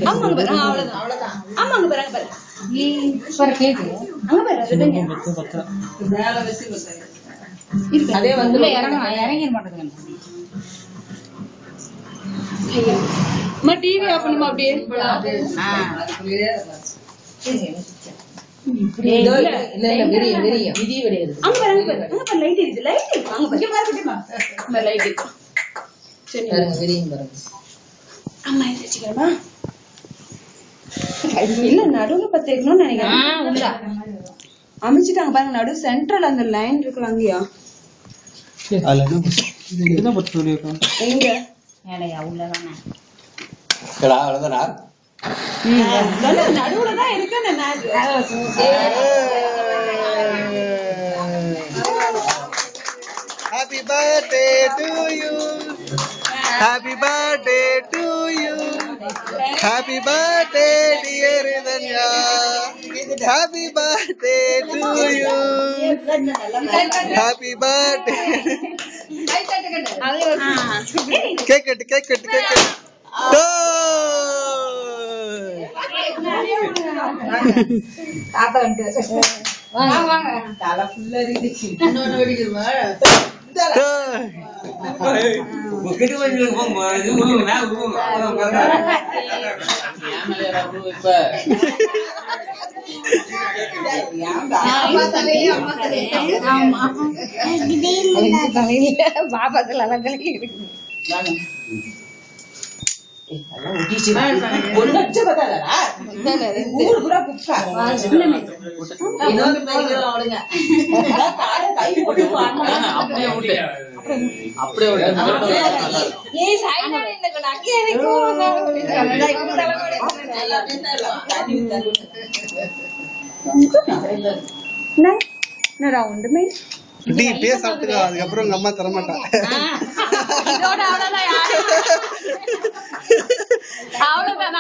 ஆமாங்க பாரு அவ்வளவுதான் அவ்வளவுதான் ஆமாங்க பாருங்க பாரு அங்க பாரு மேல வச்சு அதே வந்து இறங்கிட மாட்டேங்குது டிவி ஆஃப் பண்ணுமா அப்படியே இல்ல நடுவுல பத்திக்கணும்னு நினைக்கிறேன் அமைச்சிட்டாங்க பாருங்க நடு சென்ட்ரல் அந்த லைன் இருக்குல்ல அங்கயா எங்க நடுவுலதான் இருக்கேன் Happy birthday to you. Happy birthday to you. Happy birthday dear Ridanya. Happy birthday to you. Happy birthday. Cake cut. அதுக்கப்புறம் உங்க அம்மா தர மாட்டா அவ்வளவுதான்